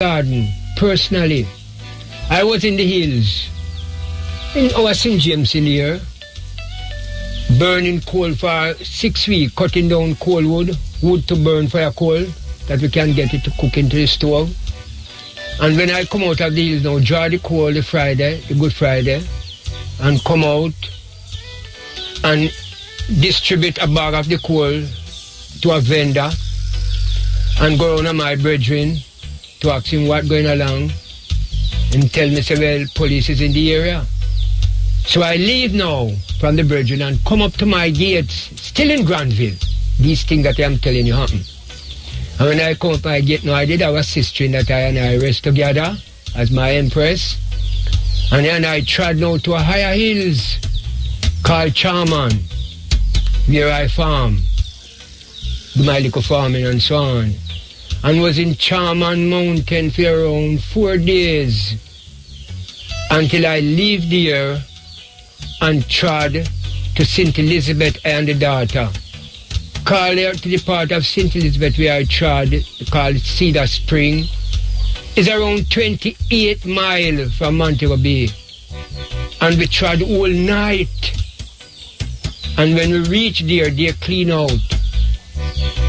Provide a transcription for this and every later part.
garden, personally. I was in the hills, in our St. James in here, burning coal for 6 weeks, cutting down coal wood to burn for a coal, that we can get it to cook into the stove. And when I come out of the hills now, draw the coal the Friday, the Good Friday, and come out and distribute a bag of the coal to a vendor and go around to my brethren to ask him what's going along and tell me, say, well, police is in the area. So I leave now from the brethren and come up to my gates, still in Granville. These things that I'm telling you happen. And when I come up my gate now, I did have a sister in that I rest together as my empress. And then I trod now to a higher hills called Charman, where I farm, do my little farming and so on. And was in Charman Mountain for around 4 days until I leave there and trod to St. Elizabeth and the daughter. Call there to the part of St. Elizabeth where I trod, called Cedar Spring, is around 28 miles from Montego Bay. And we trod all night. And when we reached there, they clean out.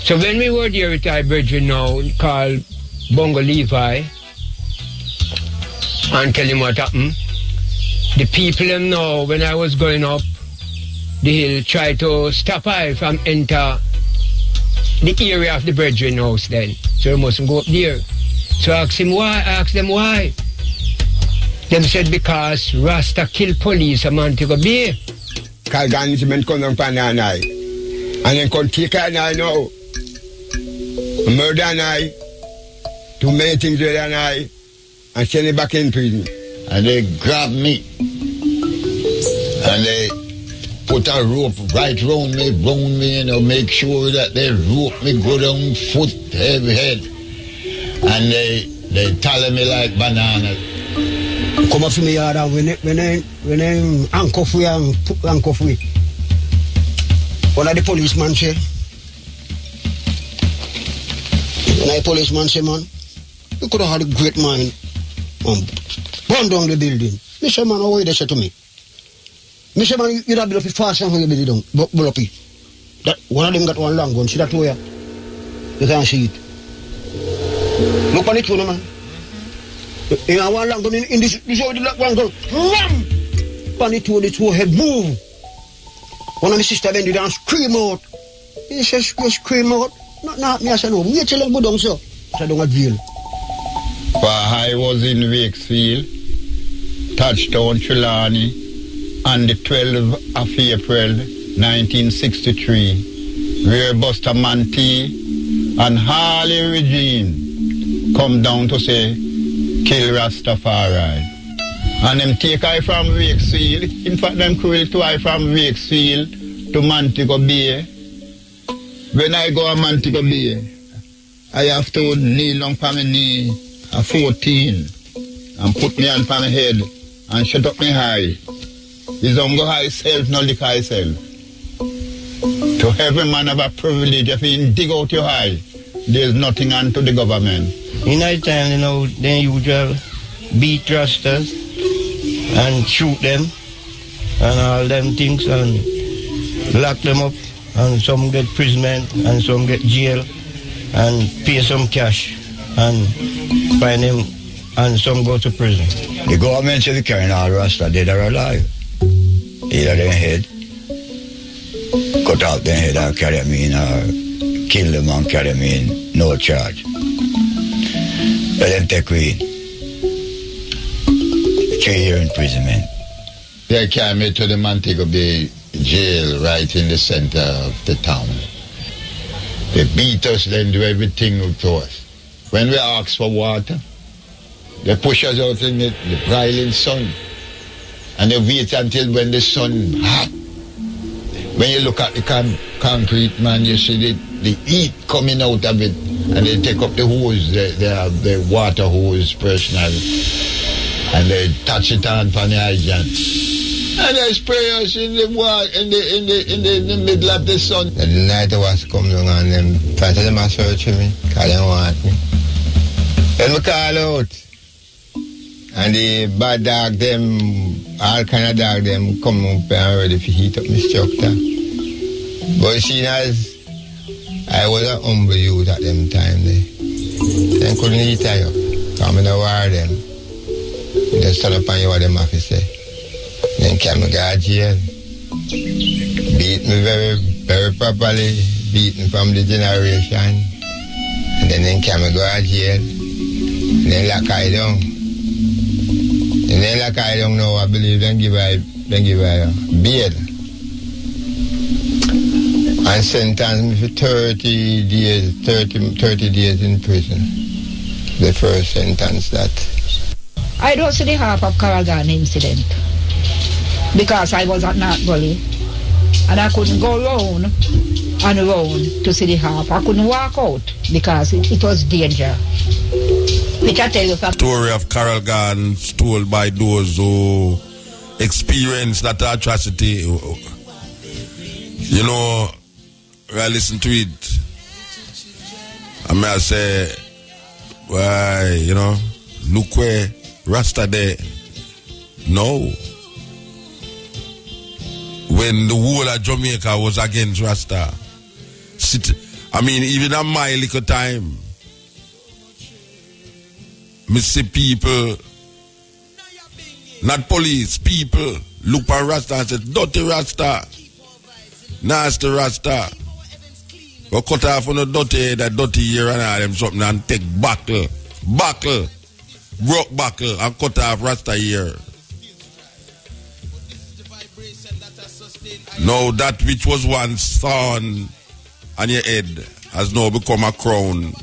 So when we were there with our brethren now, called Bongo Levi, and tell him what happened, the people them know when I was going up the hill, try to stop I from enter the area of the brethren house then. So we mustn't go up there. So I asked them why. Them said because Rasta kill police at Montego Bay. Call management come down pan and I. And then come take an eye now. Murder an eye. Too many things with an eye. And send it back in prison. And they grab me. And they put a rope right round me, you know, make sure that they rope me go down foot, heavy head. And they tell me like banana. Come up to me yard and when I handcuff we and handcuff we. One of the policeman say, when the policeman say, man, you could have had a great mind and burn down the building. Me say, man, how they say to me? Me say, man, you'd have been up it fast and you build it down, but up it. That one of them got one long gun, see that way? You can't see it. Look on it, you know, man. You have one long gun in this way, the one gun, wham! On it, the two head move. One of my sister bend it and scream out. He says, you scream out. Not me, I said, no, wait till I go down, sir. I don't have jail. While I was in Wakefield, touchdown Trelawney, on the 12th of April, 1963, where Buster Manti and Harley Regine come down to say, kill Rastafari. And them take I from Wakefield. In fact, them cruel to I from Wakefield to Montego Bay. When I go to Montego Bay, I have to kneel down for my knee at 14 and put me on for my head and shut up my eye. It's don't go high self, no lick high self. To every man have a privilege, if you dig out your eye, there's nothing unto the government. In night time, you know, they usually beat Rastas and shoot them and all them things and lock them up, and some get imprisonment and some get jail and pay some cash and find them, and some go to prison. The government said we carrying all Rasta dead or alive. Either their head, cut out their head and carry them in, or kill them and carry them in, no charge. Let them take away 3 year imprisonment. They carry me to the Montego Bay jail right in the center of the town. They beat us, then do everything to us. When we ask for water, they push us out in the broiling sun. And they wait until when the sun hot. When you look at the concrete, man, you see the heat coming out of it. And they take up the hose, they have the water hose personal. And they touch it on the hydrant. And they spray us in the middle of the sun. And the night was coming and them trying to search me, because they want me. Then we call out. And the bad dog, them, all kind of dog, them come up and ready to heat up my structure. But seeing as I was a humble youth at them time, they couldn't eat I up. Come in the war them. They stand up on you what them have to say. Then came me go to jail. Beat me very, very properly. Beat me from the generation. And then came me go to jail. And then lock I down. And then lock I down now, I believe then give I bail. And sentenced me for 30 days in prison. The first sentence that. I don't see the half of Carol Garden incident because I was at North Gully and I couldn't go round and round to see the half. I couldn't walk out because it was danger. Which I tell you from story of Carol Garden told by those who experienced that atrocity. You know, I listen to it. I may say, why, you know, look where Rasta there. No. When the whole of Jamaica was against Rasta. Even at my little time, me see people, not police, people look at Rasta and say, dirty Rasta, nasty Rasta. We cut off on the dirty head, that dirty ear and all them something and take buckle, broke buckle and cut off Rasta ear. Now that which was once thorn on your head has now become a crown.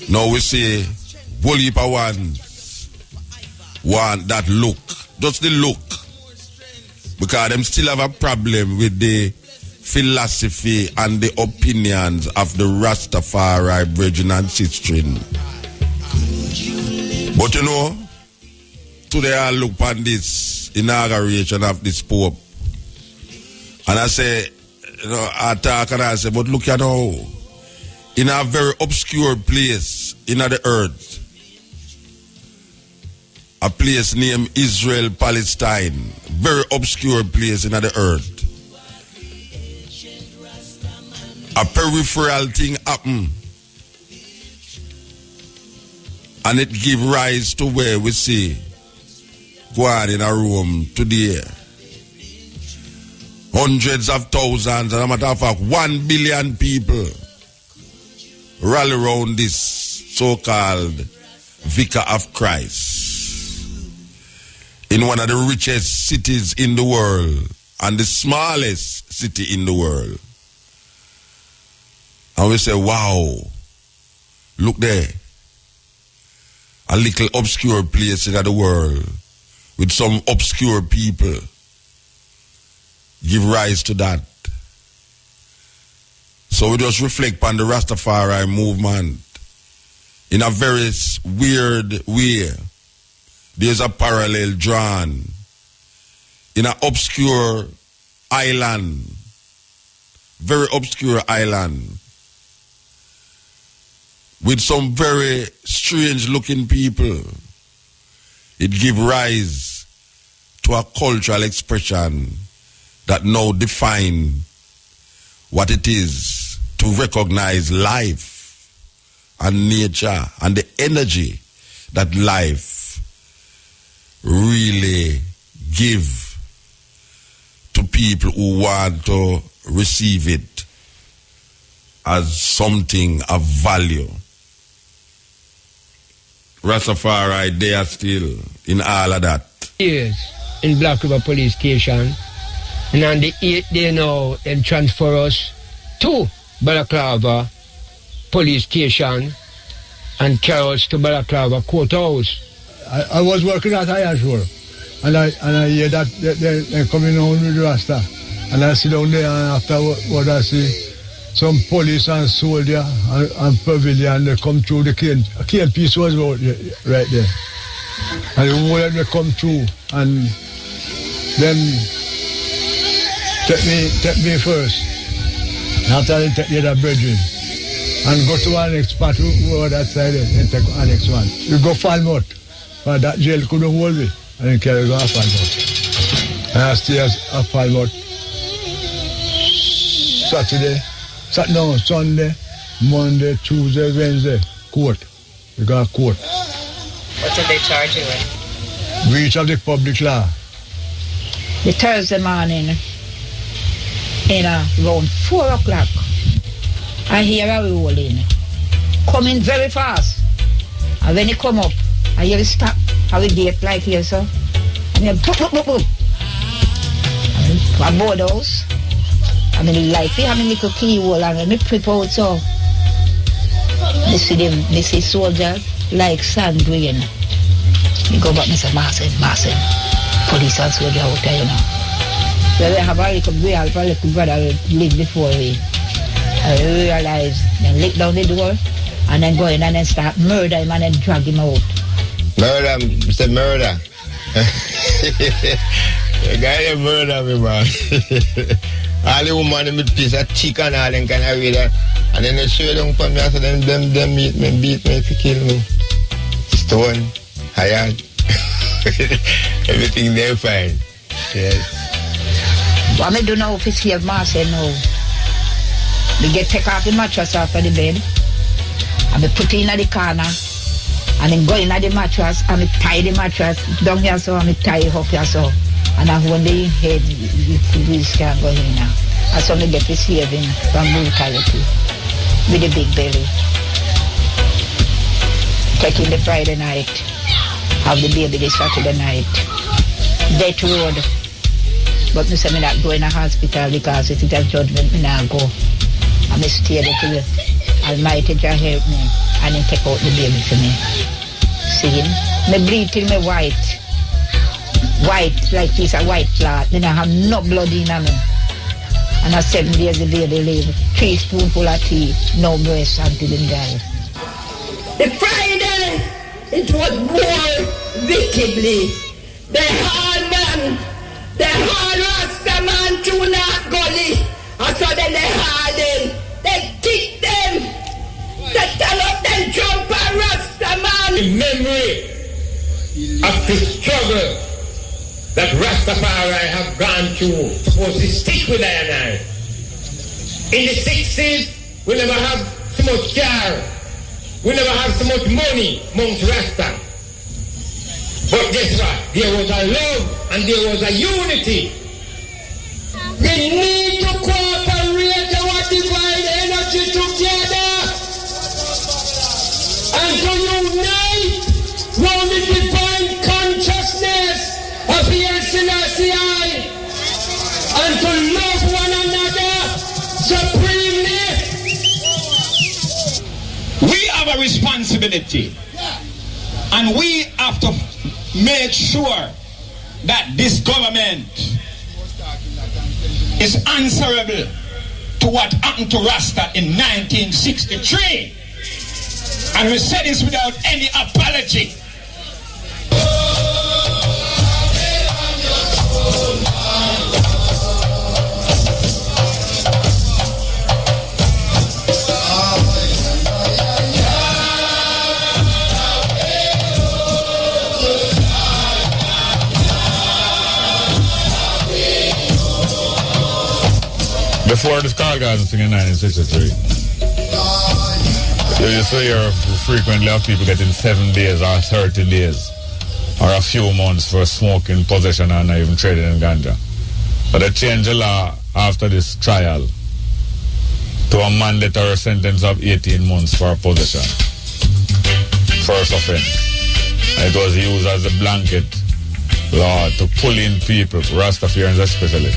Now we see whole heap of ones want that look, just the look, because them still have a problem with the philosophy and the opinions of the Rastafari brethren and sistren. But you know, today I look on this inauguration of this Pope and I say, you know, I talk and I say, but look at how in a very obscure place in the earth, a place named Israel, Palestine, very obscure place in the earth, a peripheral thing happen and it give rise to where we see go on in a room today. Hundreds of thousands, and a matter of fact, 1 billion people rally around this so-called Vicar of Christ in one of the richest cities in the world and the smallest city in the world. And we say, wow, look there. A little obscure place in the world with some obscure people give rise to that. So we just reflect on the Rastafari movement in a very weird way. There's a parallel drawn in an obscure island, very obscure island, with some very strange looking people. It gives rise to a cultural expression that now define what it is to recognize life and nature and the energy that life really give to people who want to receive it as something of value. Rastafari, they are still in all of that. Yes, in Black River Police Station. And on the 8th day now, they transfer us to Balaclava Police Station and carry us to Balaclava Courthouse. I was working at Ayashore and I hear that they're coming on with Rasta. And I sit down there and after what I see, some police and soldier and pavilion, they come through the cane piece was right there. And the whole of them come through and then take me first. And after they take the other brethren. and go to our next spot over that side and take our next one. We go Falmouth, but that jail couldn't hold me, and then carry go to Falmouth. And I stay at Falmouth Sunday, Monday, Tuesday, Wednesday, court. We got court. What did they charge you with? Breach of the public law. The Thursday morning, in around 4 o'clock, I hear a rolling, coming very fast. And when he come up, I hear it stop, how we gate like here, so. And then boop, boop, boop, boop. And I board house. I mean, like, we have a little keyhole and me prep out, so. They see soldiers like sand rain. You go back and say, Marcin, police and soldier out there, you know. So we have a little boy, a little brother who lived before we. I realized, then lick down the door, and then go in and then start murder him and then drag him out. Murder, Mr. Murder. The guy murder me, man. All the woman in the piece of chicken and all them kind of way that. And then they show them for me, so them beat me to kill me. Stone, iron, everything they find. Yes. What I do now if it's here, Marcin now. We get take off the mattress off of the bed, and we put it in the corner, and then go in the mattress, and we tie the mattress down here so, and we tie it up here so, and I hold the head, the police can't go in now. That's how we get this saving from brutality, with the big belly. Taking the Friday night, have the baby the Saturday night, death road. But me say me not go in a hospital because if it's a judgment, me not go. I may stay there till the Almighty Jah help me and then take out the baby for me. See him? Me bleed till me white. White like this, a white clot. Then I have no blood in me. And at 7 days the baby live. 3 spoonful of tea, no breast until him die. The Friday, it was more wickedly. The hard man, the hard Rasta man to not gully. And so then they hard them, they kick them, they tell up them jump and Rasta man. In memory of the struggle that Rastafari have gone through, supposed to stick with I and I. In the 60s, we never have so much car, we never have so much money amongst Rasta. But guess what? There was a love and there was a unity. We need to cooperate our divine energy together and to unite round the divine consciousness of Selassie and to love one another supremely. We have a responsibility and we have to make sure that this government is answerable to what happened to Rasta in 1963. And we said this without any apology. Before the Skull Garden thing in 1963, you used to hear frequently of people getting 7 days or 30 days or a few months for smoking, possession, and not even trading in ganja. But they changed the law after this trial to a mandatory sentence of 18 months for possession. First offense. And it was used as a blanket law to pull in people, Rastafarians especially,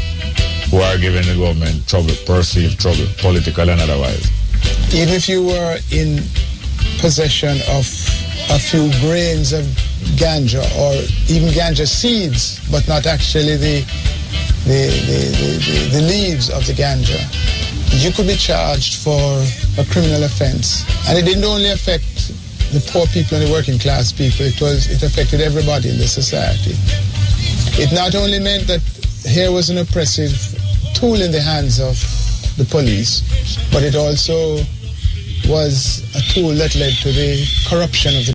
who are giving the government trouble, perceived trouble, political and otherwise. Even if you were in possession of a few grains of ganja or even ganja seeds, but not actually the leaves of the ganja, you could be charged for a criminal offense. And it didn't only affect the poor people and the working class people, it affected everybody in the society. It not only meant that here was an oppressive tool in the hands of the police, but it also was a tool that led to the corruption of the